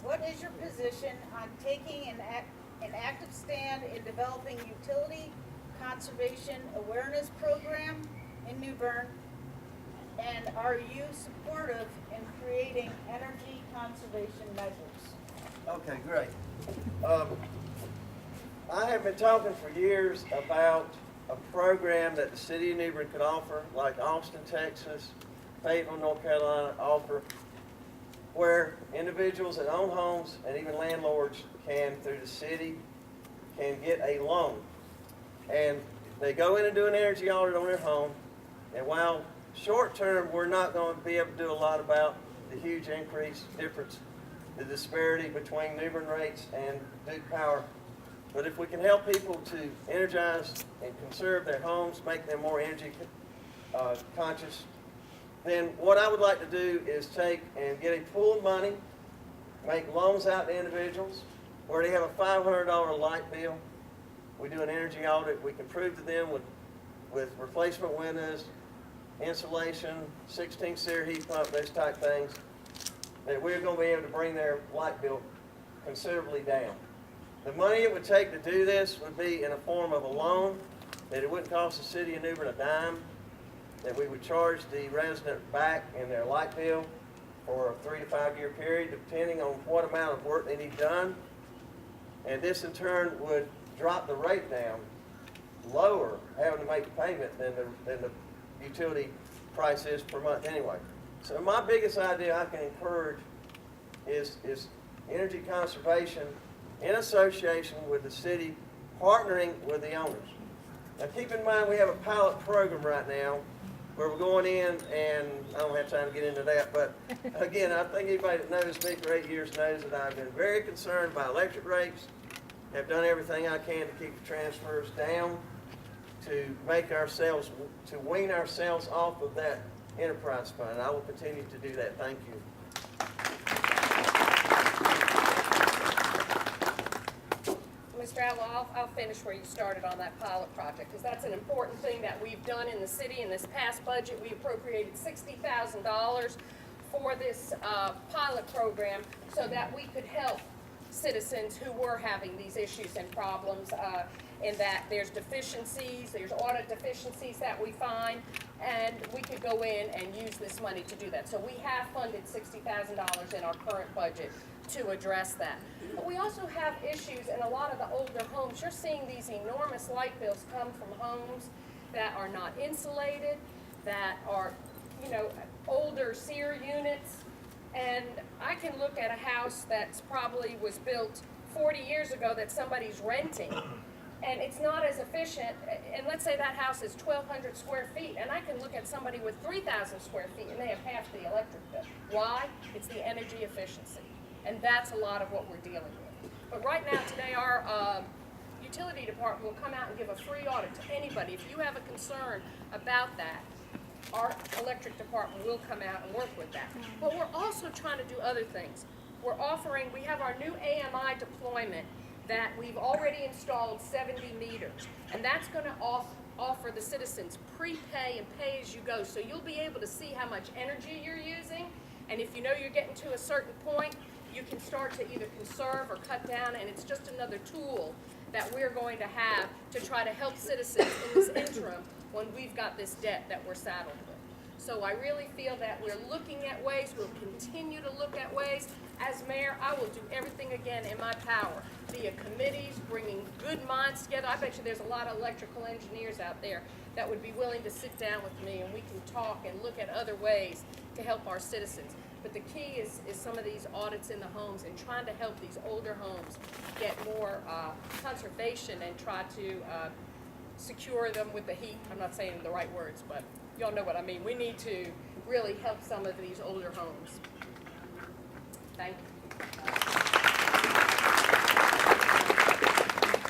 what is your position on taking an active stand in developing utility conservation awareness program in New Bern? And are you supportive in creating energy conservation measures? Okay, great. I have been talking for years about a program that the city of New Bern could offer, like Austin, Texas, Fayetteville, North Carolina offer, where individuals that own homes and even landlords can, through the city, can get a loan. And they go in and do an energy audit on their home, and while short term we're not going to be able to do a lot about the huge increase, difference, the disparity between New Bern rates and Duke Power, but if we can help people to energize and conserve their homes, make them more energy conscious, then what I would like to do is take and get a pool of money, make loans out to individuals where they have a $500 light bill. We do an energy audit. We can prove to them with replacement windows, insulation, 16-SEER heat pump, those type things, that we're going to be able to bring their light bill considerably down. The money it would take to do this would be in a form of a loan, that it wouldn't cost the city of New Bern a dime, that we would charge the resident back in their light bill for a 3 to 5 year period, depending on what amount of work they need done. And this in turn would drop the rate down lower, having to make a payment than the utility price is per month anyway. So my biggest idea I can encourage is energy conservation in association with the city, partnering with the owners. Now keep in mind we have a pilot program right now where we're going in, and I don't have time to get into that, but again, I think anybody that knows me for 8 years knows that I've been very concerned by electric rates, have done everything I can to keep the transfers down, to make ourselves, to wean ourselves off of that enterprise fund. I will continue to do that. Thank you. Mr. Allo, I'll finish where you started on that pilot project, because that's an important thing that we've done in the city. In this past budget, we appropriated $60,000 for this pilot program so that we could help citizens who were having these issues and problems, in that there's deficiencies, there's audit deficiencies that we find, and we could go in and use this money to do that. So we have funded $60,000 in our current budget to address that. But we also have issues in a lot of the older homes. You're seeing these enormous light bills come from homes that are not insulated, that are, older SEER units. And I can look at a house that's probably was built 40 years ago that somebody's renting, and it's not as efficient. And let's say that house is 1,200 square feet, and I can look at somebody with 3,000 square feet and they have half the electric bill. Why? It's the energy efficiency. And that's a lot of what we're dealing with. But right now, today, our utility department will come out and give a free audit to anybody. If you have a concern about that, our electric department will come out and work with that. But we're also trying to do other things. We have our new AMI deployment that we've already installed 70 meters. And that's going to offer the citizens prepay and pay as you go. So you'll be able to see how much energy you're using. And if you know you're getting to a certain point, you can start to either conserve or cut down, and it's just another tool that we're going to have to try to help citizens in this interim when we've got this debt that we're saddled with. So I really feel that we're looking at ways, we'll continue to look at ways. As mayor, I will do everything again in my power, via committees, bringing good minds together. I bet you there's a lot of electrical engineers out there that would be willing to sit down with me and we can talk and look at other ways to help our citizens. But the key is some of these audits in the homes and trying to help these older homes get more conservation and try to secure them with the heat. I'm not saying the right words, but y'all know what I mean. We need to really help some of these older homes. Thank you.